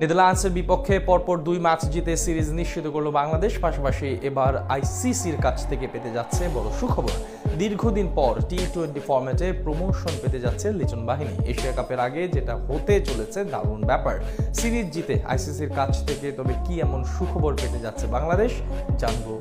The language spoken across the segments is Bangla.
নেদারল্যান্ডসের বিপক্ষে পরপর 2 ম্যাচ জিতে সিরিজ নিশ্চিত করল বাংলাদেশ। পাশাপাশি এবার আইসিসির কাছ থেকে পেতে যাচ্ছে বড় সুখবর। দীর্ঘদিন পর টি-20 ফরম্যাটে প্রমোশন পেতে যাচ্ছে লিটন বাহিনী। এশিয়া কাপের আগে যেটা হতে চলেছে দারুণ ব্যাপার। সিরিজ জিতে আইসিসির কাছ থেকে তবে কি এমন সুখবর পেতে যাচ্ছে বাংলাদেশ, জানবো।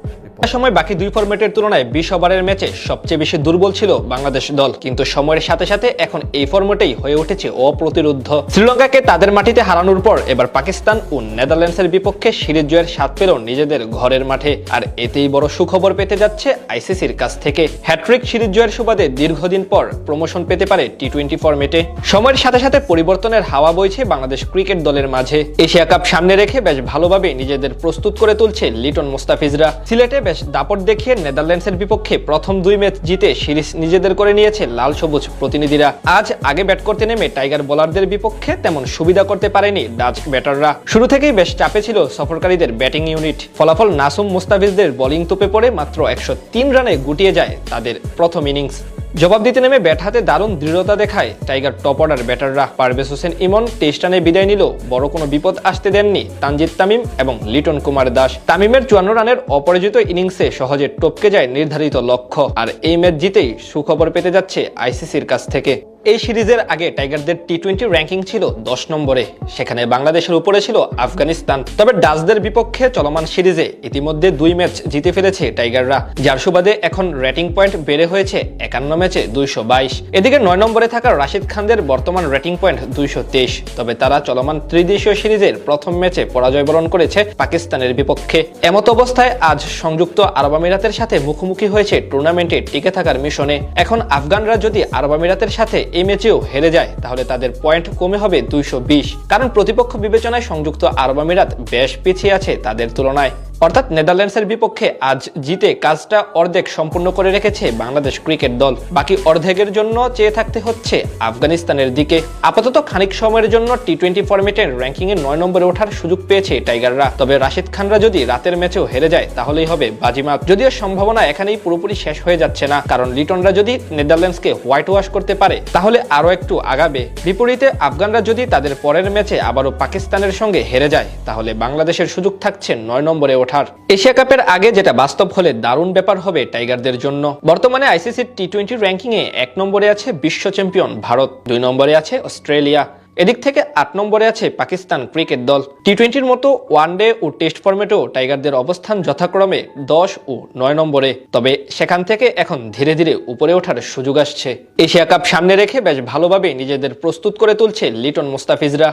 সময় বাকি দুই ফরম্যাটের তুলনায় 20 ওভারের ম্যাচে সবচেয়ে বেশি দুর্বল ছিল বাংলাদেশ দল, কিন্তু সময়ের সাথে সাথে এখন এই ফরম্যাটেই হয়ে উঠেছে অপ্রতিরোধ্য। শ্রীলঙ্কাকে তাদের মাটিতে হারানোর পর এবার পাকিস্তান ও নেদারল্যান্ডসের বিপক্ষে সিরিজ জয়ের স্বাদ পেল নিজেদের ঘরের মাঠে। আর এতেই বড় সুখবর পেতে যাচ্ছে আইসিসির কাছ থেকে। হ্যাট্রিক সিরিজ জয়ের সুবাদে দীর্ঘদিন পর প্রমোশন পেতে পারে টি-20 ফরম্যাটে। সময়ের সাথে সাথে পরিবর্তনের হাওয়া বইছে বাংলাদেশ ক্রিকেট দলের মাঝে। এশিয়া কাপ সামনে রেখে বেশ ভালোভাবে নিজেদের প্রস্তুত করে তুলছে লিটন মুস্তাফিজরা। সিলেটে বেশ দাপট দেখিয়ে নেদারল্যান্ডসের বিপক্ষে প্রথম 2 ম্যাচ জিতে সিরিজ নিজেদের করে নিয়েছে লাল সবুজ প্রতিনিধিরা। আজ আগে ব্যাট করতে নেমে টাইগার বোলারদের বিপক্ষে তেমন সুবিধা করতে পারেনি ডাচ ব্যাটাররা। শুরু থেকেই বেশ চাপে ছিল সফরকারীদের ব্যাটিং ইউনিট। ফলাফল নাসুম মুস্তাফিজদের বোলিং তোপে পড়ে মাত্র 103 রানে গুটিয়ে যায় তাদের প্রথম ইনিংস। জবাব দিতে নেমে ব্যাট হাতে দারুণ দৃঢ়তা দেখায় টাইগার টপ অর্ডার ব্যাটাররা। পারভেজ হোসেন ইমন 23 রানে বিদায় নিল। বড় কোনো বিপদ আসতে দেননি তানজিদ তামিম এবং লিটন কুমার দাস। তামিমের 54 রানের অপরাজিত ইনিংসে সহজে টপকে যায় নির্ধারিত লক্ষ্য। আর এই ম্যাচ জিতেই সুখবর পেতে যাচ্ছে আইসিসির কাছ থেকে। এই সিরিজের আগে টাইগারদের টি-20 র্যাঙ্কিং ছিল 10 নম্বরে, সেখানে বাংলাদেশের উপরে ছিল আফগানিস্তান। তবে ডাচদের বিপক্ষে চলমান সিরিজে ইতিমধ্যে 2 ম্যাচ জিতে ফেলেছে টাইগাররা, যার সুবাদে এখন রেটিং পয়েন্ট বেড়ে হয়েছে 51 ম্যাচে 222। এদিকে 9 নম্বরে থাকা রাশিদ খানদের বর্তমান রেটিং পয়েন্ট 223। তবে তারা চলমান ত্রিদেশীয় সিরিজের প্রথম ম্যাচে পরাজয় বরণ করেছে পাকিস্তানের বিপক্ষে। এমত অবস্থায় আজ সংযুক্ত আরব আমিরাতের সাথে মুখোমুখি হয়েছে টুর্নামেন্টে টিকে থাকার মিশনে। এখন আফগানরা যদি আরব আমিরাতের সাথে এই ম্যাচেও হেরে যায় তাহলে তাদের পয়েন্ট কমে হবে 220, কারণ প্রতিপক্ষ বিবেচনায় সংযুক্ত আরব আমিরাত বেশ পিছিয়ে আছে তাদের তুলনায়। অর্থাৎ নেদারল্যান্ডসের বিপক্ষে আজ জিতে কাজটা অর্ধেক সম্পূর্ণ করে রেখেছে বাংলাদেশ ক্রিকেট দল। বাকি অর্ধেকের জন্য চেয়ে থাকতে হচ্ছে আফগানিস্তানের দিকে। আপাতত খানিক সময়ের জন্য টি-20 ফরম্যাটের র্যাঙ্কিংয়ে 9 নম্বরে ওঠার সুযোগ পেয়েছে টাইগাররা। তবে রাশিদ খানরা যদি রাতের ম্যাচেও হেরে যায় তাহলেই হবে বাজিমাত। যদিও সম্ভাবনা এখানেই পুরোপুরি শেষ হয়ে যাচ্ছে না, কারণ লিটনরা যদি নেদারল্যান্ডসকে হোয়াইট ওয়াশ করতে পারে তাহলে আরও একটু আগাবে। বিপরীতে আফগানরা যদি তাদের পরের ম্যাচে আবারও পাকিস্তানের সঙ্গে হেরে যায় তাহলে বাংলাদেশের সুযোগ থাকছে 9 নম্বরে ওঠার। এশিয়া কাপের আগে যেটা বাস্তব হলে দারুণ ব্যাপার হবে টাইগারদের জন্য। বর্তমানে আইসিসির টি-20 র্যাঙ্কিংয়ে 1 নম্বরে আছে বিশ্ব চ্যাম্পিয়ন ভারত, 2 নম্বরে আছে অস্ট্রেলিয়া, এদিক থেকে 8 নম্বরে আছে পাকিস্তান ক্রিকেট দল। টি-20-র মতো ওয়ানডে ও টেস্ট ফরম্যাটেও টাইগারদের অবস্থান যথাক্রমে 10 ও 9 নম্বরে। তবে সেখান থেকে এখন ধীরে ধীরে উপরে ওঠার সুযোগ আসছে। এশিয়া কাপ সামনে রেখে বেশ ভালোভাবে নিজেদের প্রস্তুত করে তুলছে লিটন মুস্তাফিজরা।